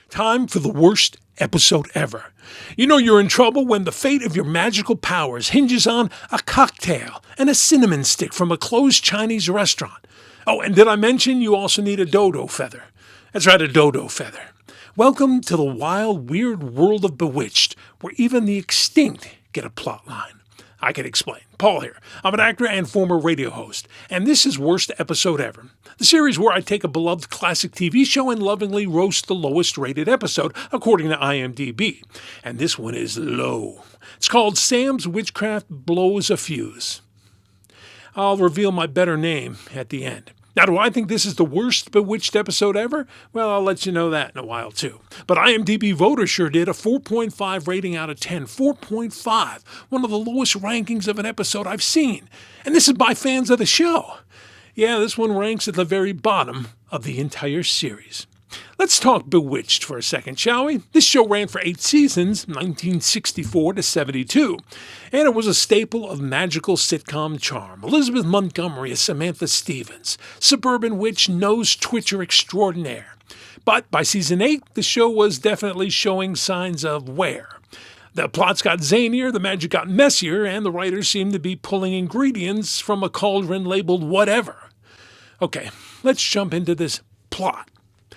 Time for the worst episode ever. You know you're in trouble when the fate of your magical powers hinges on a cocktail and a cinnamon stick from a closed Chinese restaurant. Oh, and did I mention you also need a dodo feather? That's right, a dodo feather. Welcome to the wild, weird world of Bewitched, where even the extinct get a plot line. I can explain. Paul here. I'm an actor and former radio host, and this is Worst Episode Ever, the series where I take a beloved classic TV show and lovingly roast the lowest rated episode, according to IMDb. And this one is low. It's called Sam's Witchcraft Blows a Fuse. I'll reveal my better name at the end. Now, do I think this is the worst Bewitched episode ever? Well, I'll let you know that in a while, too. But IMDb voters sure did. A 4.5 rating out of 10. 4.5. One of the lowest rankings of an episode I've seen. And this is by fans of the show. Yeah, this one ranks at the very bottom of the entire series. Let's talk Bewitched for a second, shall we? This show ran for 8 seasons, 1964 to 72, and it was a staple of magical sitcom charm. Elizabeth Montgomery as Samantha Stevens, suburban witch nose twitcher extraordinaire. But by season 8, the show was definitely showing signs of wear. The plots got zanier, the magic got messier, and the writers seemed to be pulling ingredients from a cauldron labeled whatever. Okay, let's jump into this plot.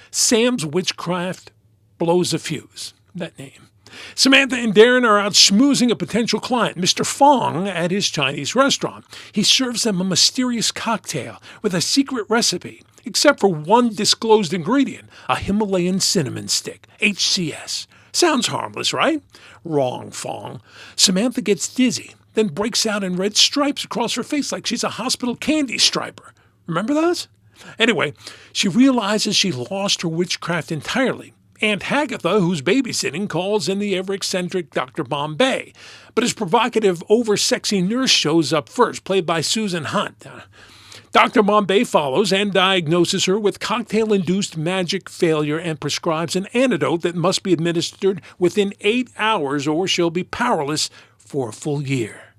Sam's Witchcraft Blows a Fuse. That name. Samantha and Darren are out schmoozing a potential client, Mr. Fong, at his Chinese restaurant. He serves them a mysterious cocktail with a secret recipe, except for one disclosed ingredient, a Himalayan cinnamon stick, HCS. Sounds harmless, right? Wrong, Fong. Samantha gets dizzy, then breaks out in red stripes across her face like she's a hospital candy striper. Remember those? Anyway, she realizes she lost her witchcraft entirely. Aunt Hagatha, who's babysitting, calls in the ever-eccentric Dr. Bombay. But his provocative, over-sexy nurse shows up first, played by Susan Hunt. Dr. Bombay follows and diagnoses her with cocktail-induced magic failure and prescribes an antidote that must be administered within 8 hours or she'll be powerless for a full year.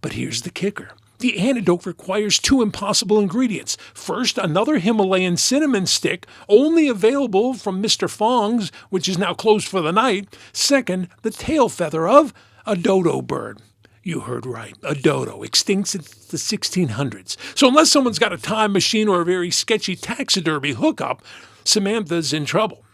But here's the kicker. The antidote requires 2 impossible ingredients. First, another Himalayan cinnamon stick, only available from Mr. Fong's, which is now closed for the night. Second, the tail feather of a dodo bird. You heard right, a dodo, extinct since the 1600s. So unless someone's got a time machine or a very sketchy taxidermy hookup, Samantha's in trouble.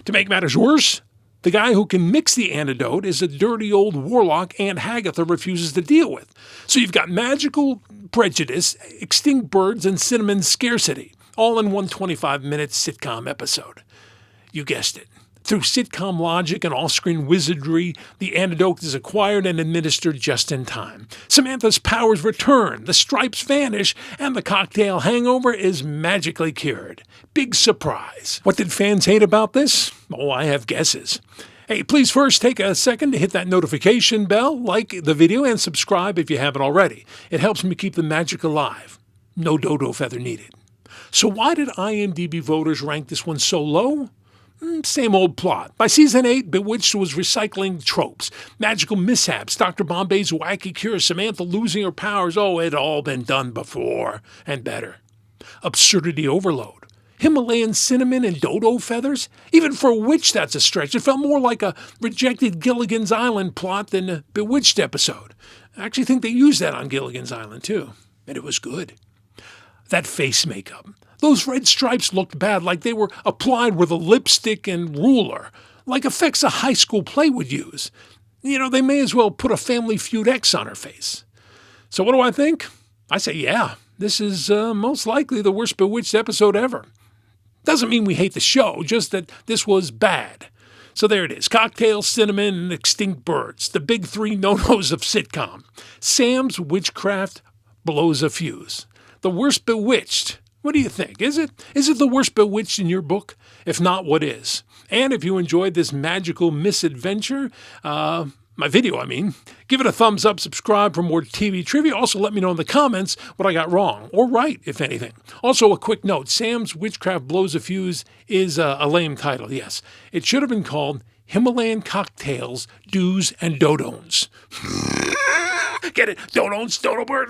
To make matters worse, the guy who can mix the antidote is a dirty old warlock Aunt Hagatha refuses to deal with. So you've got magical prejudice, extinct birds, and cinnamon scarcity, all in one 25-minute sitcom episode. You guessed it. Through sitcom logic and off-screen wizardry, the antidote is acquired and administered just in time. Samantha's powers return, the stripes vanish, and the cocktail hangover is magically cured. Big surprise. What did fans hate about this? Oh, I have guesses. Hey, please first take a second to hit that notification bell, like the video, and subscribe if you haven't already. It helps me keep the magic alive. No dodo feather needed. So why did IMDb voters rank this one so low? Same old plot. By season 8, Bewitched was recycling tropes. Magical mishaps, Dr. Bombay's wacky cure, Samantha losing her powers. Oh, it had all been done before, and better. Absurdity overload. Himalayan cinnamon and dodo feathers? Even for a witch, that's a stretch. It felt more like a rejected Gilligan's Island plot than a Bewitched episode. I actually think they used that on Gilligan's Island, too. And it was good. That face makeup. Those red stripes looked bad, like they were applied with a lipstick and ruler, like effects a high school play would use. You know, they may as well put a Family Feud X on her face. So what do I think? I say, yeah, this is most likely the worst Bewitched episode ever. Doesn't mean we hate the show, just that this was bad. So there it is, cocktail, cinnamon, and extinct birds, the big 3 no-nos of sitcom. Sam's Witchcraft Blows a Fuse. The worst Bewitched. What do you think? Is it the worst Bewitched in your book? If not, what is? And if you enjoyed this magical misadventure, my video, give it a thumbs up, subscribe for more TV trivia. Also, let me know in the comments what I got wrong, or right, if anything. Also, a quick note, Sam's Witchcraft Blows a Fuse is a lame title, yes. It should have been called Himalayan cocktails, do's and don'ts. Get it? Don'ts, dodo bird.